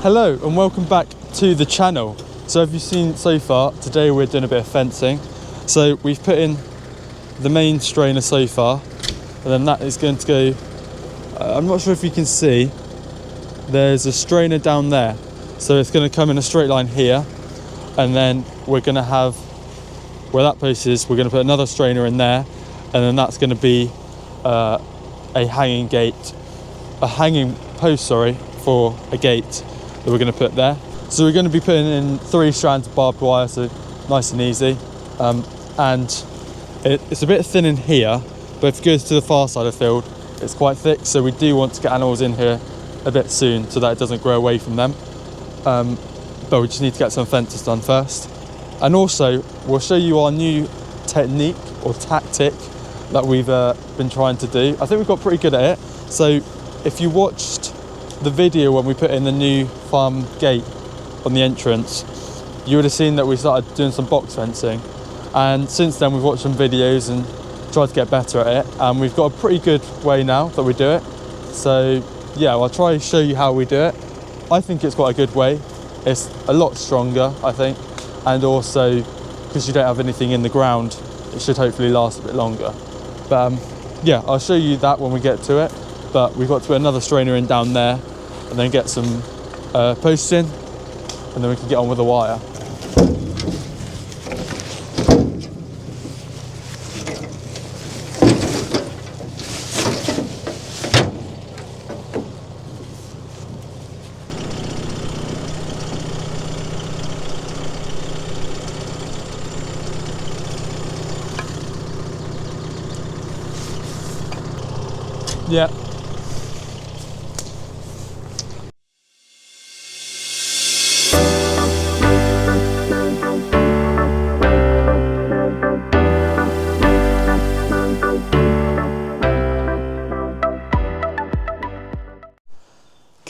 Hello and welcome back to the channel. So have you seen so far, today we're doing a bit of fencing. So we've put in the main strainer so far, and then that is going to go, I'm not sure if you can see, there's a strainer down there. So it's going to come in a straight line here, and then we're going to have, where that post is, we're going to put another strainer in there, and then that's going to be a hanging post, for a gate that we're going to put there. So we're going to be putting in 3 strands of barbed wire, so nice and easy. And it's a bit thin in here, but if it goes to the far side of the field, it's quite thick. So we do want to get animals in here a bit soon so that it doesn't grow away from them. But we just need to get some fences done first. And also, we'll show you our new technique or tactic that we've been trying to do. I think we've got pretty good at it. So if you watched the video when we put in the new farm gate on the entrance, you would have seen that we started doing some box fencing, and since then we've watched some videos and tried to get better at it, and we've got a pretty good way now that we do it. So yeah, I'll try to show you how we do it. I think it's quite a good way. It's a lot stronger, I think, and also because you don't have anything in the ground, it should hopefully last a bit longer. But yeah, I'll show you that when we get to it. But we've got to put another strainer in down there and then get some posts in, and then we can get on with the wire. Yeah.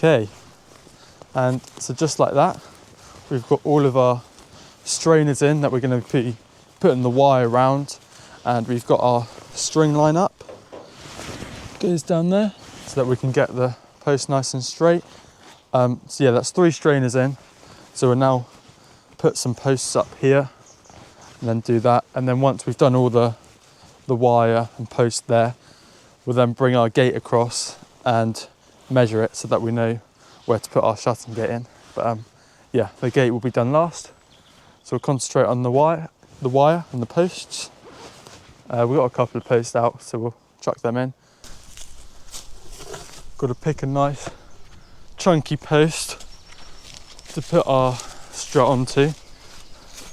Okay, and so just like that, we've got all of our strainers in that we're going to be putting the wire around, and we've got our string line up, goes down there so that we can get the post nice and straight. So yeah, that's 3 strainers in. So we'll now put some posts up here and then do that. And then once we've done all the wire and post there, we'll then bring our gate across and measure it so that we know where to put our shutting gate in. But yeah, the gate will be done last. So we'll concentrate on the wire and the posts. We've got a couple of posts out, so we'll chuck them in. Got to pick a nice chunky post to put our strut onto.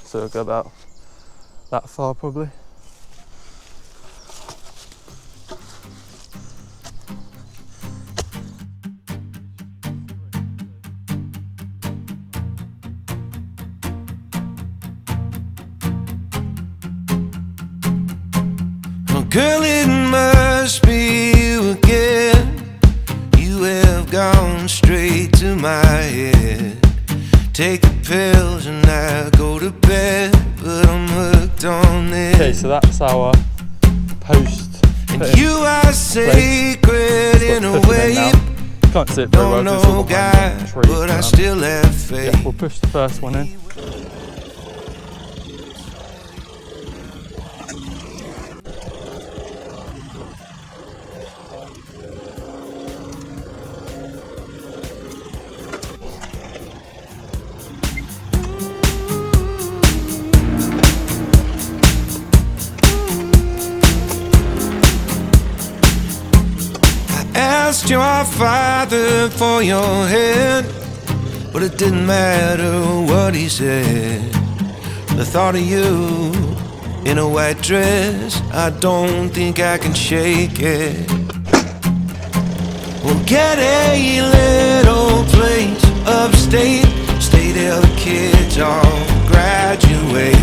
So we'll go about that far probably. Girl, it must be you again. You have gone straight to my head. Take the pills and I go to bed, but I'm hooked on this. Okay, so that's our post. And you are sacred in a way. Can't see it very well. No guy, but I still have faith. Yeah, we'll push the first one in. Asked your father for your hand, but it didn't matter what he said. The thought of you in a white dress, I don't think I can shake it. We'll get a little place upstate, stay till the kids all graduate.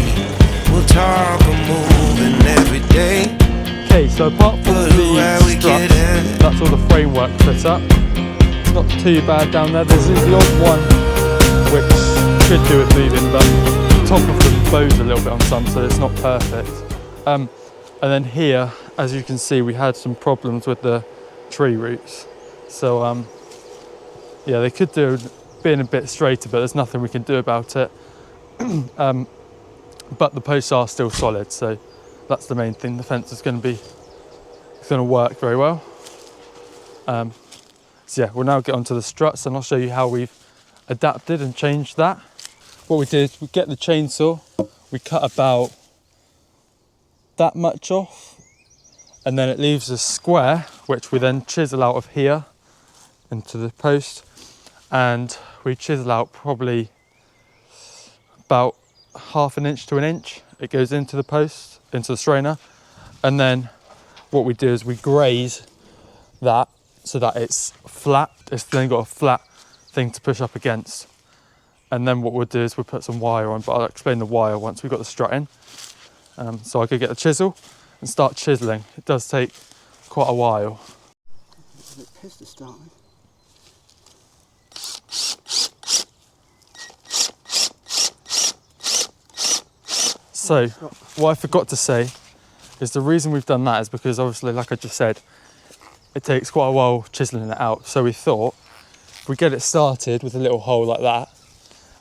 We'll talk of moving every day. Okay, so apart from the struts, that's all the framework fit up. It's not too bad down there. There's the odd one which could do with moving, but the top of the bow's a little bit on some, so it's not perfect. And then here, as you can see, we had some problems with the tree roots. So yeah, they could do being a bit straighter, but there's nothing we can do about it. But the posts are still solid, so that's the main thing. The fence is going to work very well. So yeah, we'll now get onto the struts and I'll show you how we've adapted and changed that. What we did, we get the chainsaw, we cut about that much off, and then it leaves a square, which we then chisel out of here into the post, and we chisel out probably about 1/2 inch to 1 inch. It goes into the post, into the strainer, and then what we do is we graze that so that it's flat. It's then got a flat thing to push up against. And then what we'll do is we'll put some wire on, but I'll explain the wire once we've got the strut in. So I could get the chisel and start chiseling. It does take quite a while. It's a bit pissed to start with. So what I forgot to say is the reason we've done that is because obviously, like I just said, it takes quite a while chiseling it out. So we thought if we get it started with a little hole like that,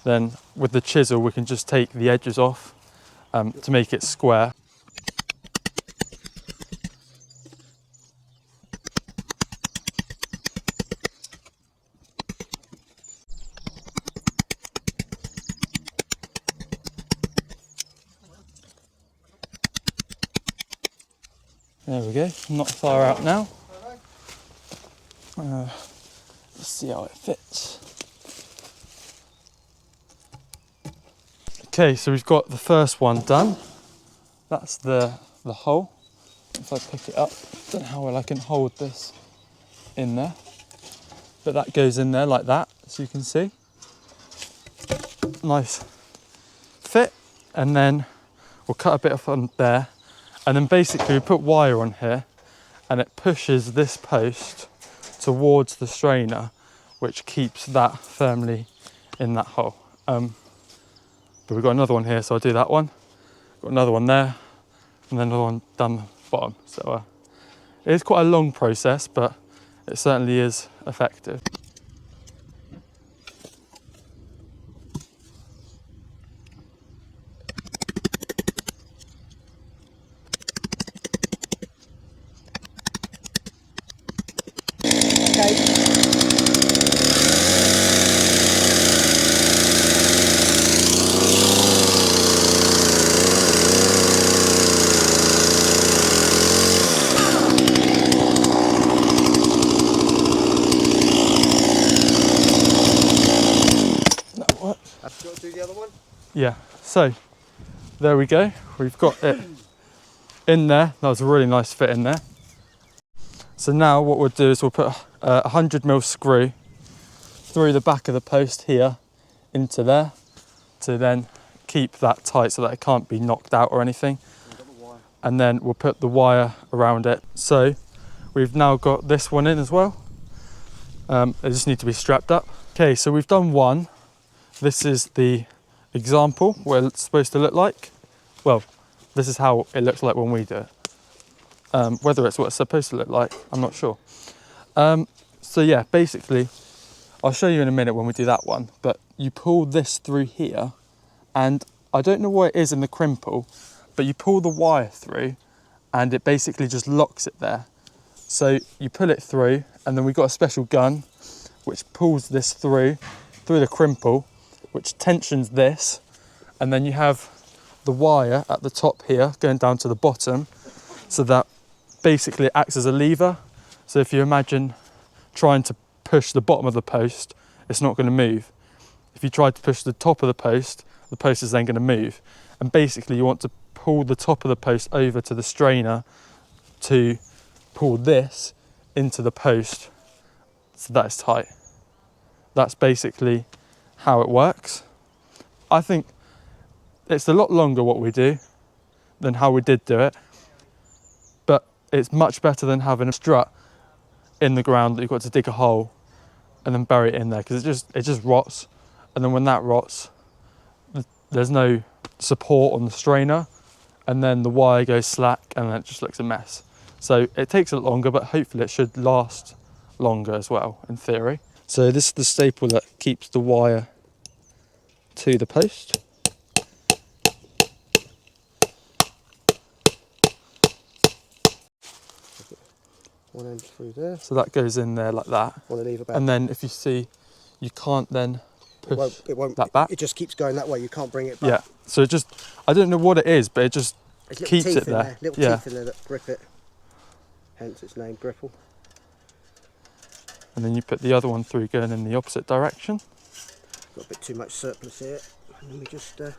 then with the chisel we can just take the edges off to make it square. There we go, not far out now. Let's see how it fits. Okay, so we've got the first one done. That's the hole. If I pick it up, don't know how well I can hold this in there, but that goes in there like that, as you can see. Nice fit, and then we'll cut a bit off on there, and then basically we put wire on here, and it pushes this post towards the strainer, which keeps that firmly in that hole. But we've got another one here, so I'll do that one. Got another one there, and then another one down the bottom. So it is quite a long process, but it certainly is effective. Do the other one? Yeah, so there we go. We've got it in there. That was a really nice fit in there. So now what we'll do is we'll put a 100mm screw through the back of the post here into there to then keep that tight so that it can't be knocked out or anything. And then we'll put the wire around it. So we've now got this one in as well. They just need to be strapped up. Okay, so we've done one. This is the example what it's supposed to look like. Well, this is how it looks like when we do it. Whether it's what it's supposed to look like, I'm not sure. So yeah, basically, I'll show you in a minute when we do that one, but you pull this through here, and I don't know what it is in the crimple, but you pull the wire through and it basically just locks it there. So you pull it through, and then we've got a special gun which pulls this through the crimple, which tensions this, and then you have the wire at the top here going down to the bottom, so that basically it acts as a lever. So if you imagine trying to push the bottom of the post, it's not going to move. If you try to push the top of the post is then going to move. And basically you want to pull the top of the post over to the strainer to pull this into the post so that it's tight. That's basically how it works. I think it's a lot longer what we do than how we did do it, but it's much better than having a strut in the ground that you've got to dig a hole and then bury it in there, because it just rots, and then when that rots, there's no support on the strainer, and then the wire goes slack and then it just looks a mess. So it takes a lot longer, but hopefully it should last longer as well, in theory. So this is the staple that keeps the wire to the post. One end through there. So that goes in there like that. One lever back. And then if you see, you can't then push that back. It just keeps going that way. You can't bring it back. Yeah. So it just, I don't know what it is, but it just There's keeps teeth it in there. Little Yeah. teeth in there that grip it. Hence its name, gripple. And then you put the other one through going in the opposite direction. Got a bit too much surplus here. And then we just so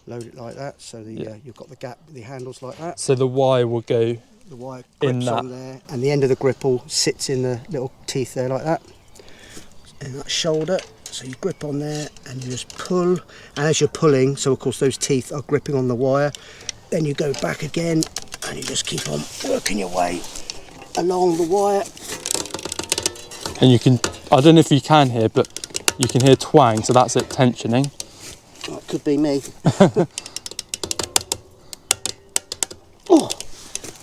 load it like that. So you've got the gap, the handles like that. So the wire will go The wire in grips that. on there, and the end of the gripple sits in the little teeth there like that. And that shoulder. So you grip on there and you just pull. And as you're pulling, so of course those teeth are gripping on the wire. Then you go back again and you just keep on working your way along the wire. And you can, I don't know if you can hear, but you can hear twang, so that's it tensioning. Oh, it could be me. Oh,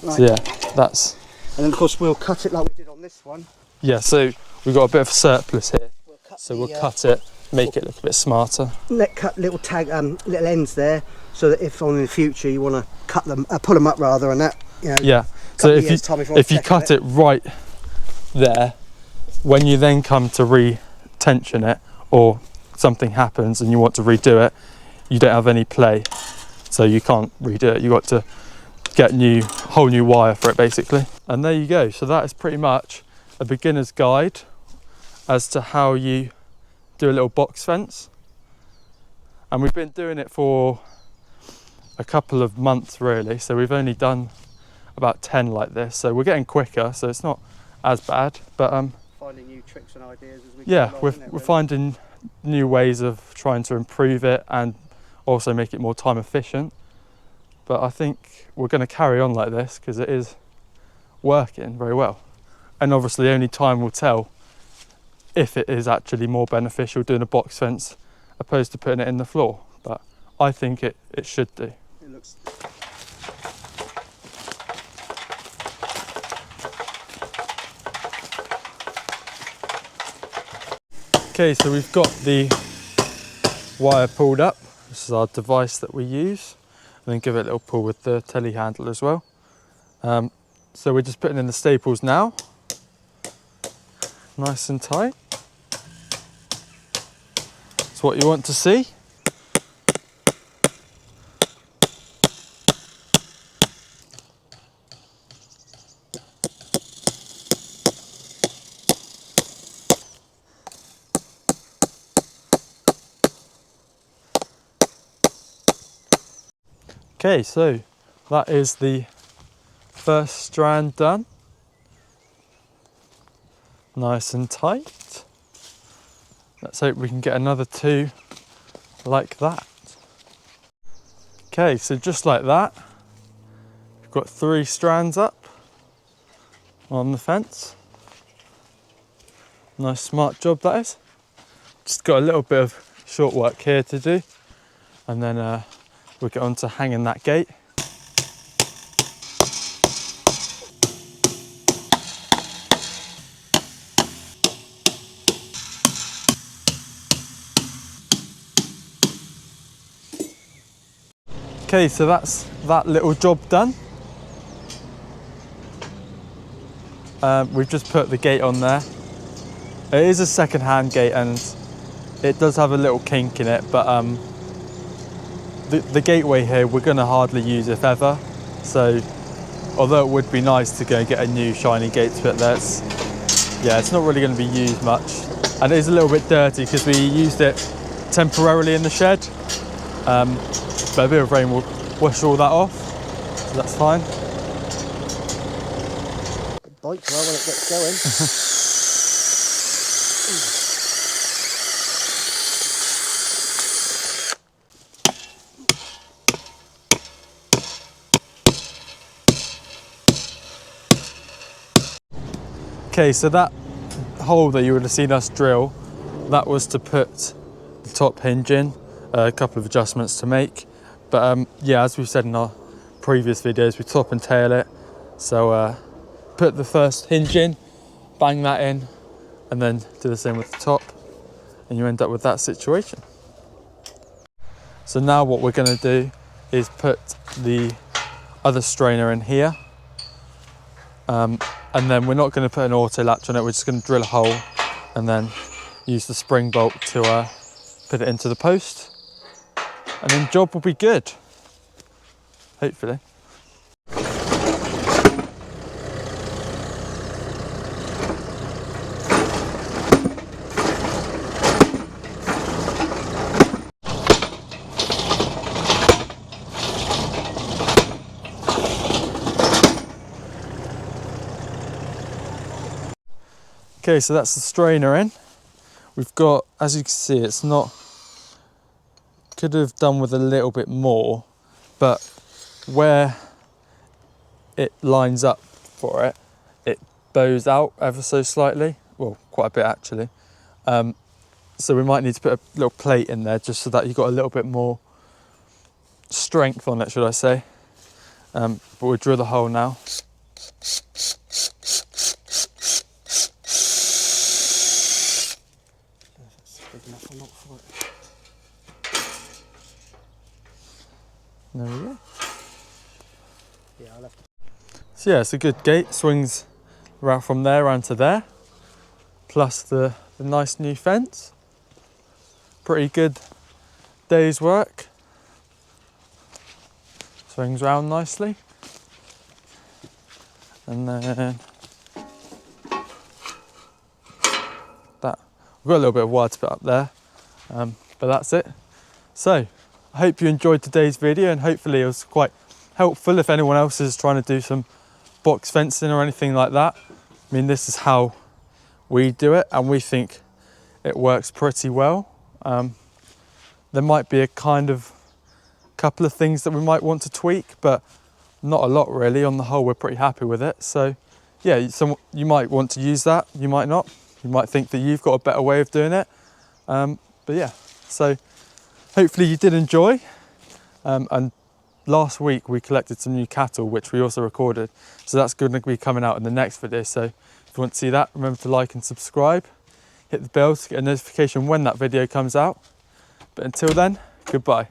right. So yeah, that's, And then of course we'll cut it like we did on this one. yeah, so we've got a bit of a surplus here. So We'll we'll cut it, make it look a bit smarter. Cut little little ends there, so that if in the future you want to cut them, pull them up rather, and that, you know. Yeah, so if you cut it right there, when you then come to re-tension it, or something happens and you want to redo it, you don't have any play, so you can't redo it. You got to get whole new wire for it basically. And there you go. So that is pretty much a beginner's guide as to how you do a little box fence. And we've been doing it for a couple of months really, so we've only done about 10 like this, so we're getting quicker, so it's not as bad. But finding new tricks and ideas as we yeah, go along, we're finding new ways of trying to improve it and also make it more time efficient. But I think we're going to carry on like this because it is working very well. And obviously only time will tell if it is actually more beneficial doing a box fence opposed to putting it in the floor. But I think it should do. It looks. Okay, so we've got the wire pulled up. This is our device that we use. And then give it a little pull with the telehandler as well. So we're just putting in the staples now. Nice and tight. That's what you want to see. Okay, so that is the first strand done. Nice and tight. Let's hope we can get another 2 like that. Okay, so just like that, we've got 3 strands up on the fence. Nice smart job that is. Just got a little bit of short work here to do, and then we'll get on to hanging that gate. Okay, so that's that little job done. We've just put the gate on there. It is a second-hand gate and it does have a little kink in it, but the gateway here we're going to hardly use if ever. So although it would be nice to go and get a new shiny gate to put there, it's not really going to be used much. And it is a little bit dirty because we used it temporarily in the shed. But a bit of rain will wash all that off, so that's fine. It bites well when it gets going. Okay, so that hole that you would have seen us drill, that was to put the top hinge in, a couple of adjustments to make. But yeah, as we've said in our previous videos, we top and tail it. So put the first hinge in, bang that in, and then do the same with the top, and you end up with that situation. So now what we're going to do is put the other strainer in here, and then we're not going to put an auto latch on it, we're just going to drill a hole and then use the spring bolt to put it into the post, and then job will be good, hopefully. Okay, so that's the strainer in. We've got, as you can see, it's not, could have done with a little bit more, but where it lines up for it, it bows out ever so slightly, well, quite a bit actually. So we might need to put a little plate in there just so that you've got a little bit more strength on it, should I say. But we'll drill the hole now. There we go. Yeah, I'll have to. So yeah, it's a good gate, swings right from there around to there, plus the nice new fence. Pretty good day's work. Swings round nicely. And then that, we've got a little bit of wire to put up there, but that's it. So I hope you enjoyed today's video, and hopefully it was quite helpful if anyone else is trying to do some box fencing or anything like that. I mean, this is how we do it, and we think it works pretty well. There might be a couple of things that we might want to tweak, but not a lot really. On the whole, we're pretty happy with it. So yeah, you might want to use that, you might not. You might think that you've got a better way of doing it. But yeah, so hopefully you did enjoy. And last week we collected some new cattle, which we also recorded. So that's going to be coming out in the next video. So if you want to see that, remember to like and subscribe. Hit the bell to get a notification when that video comes out. But until then, goodbye.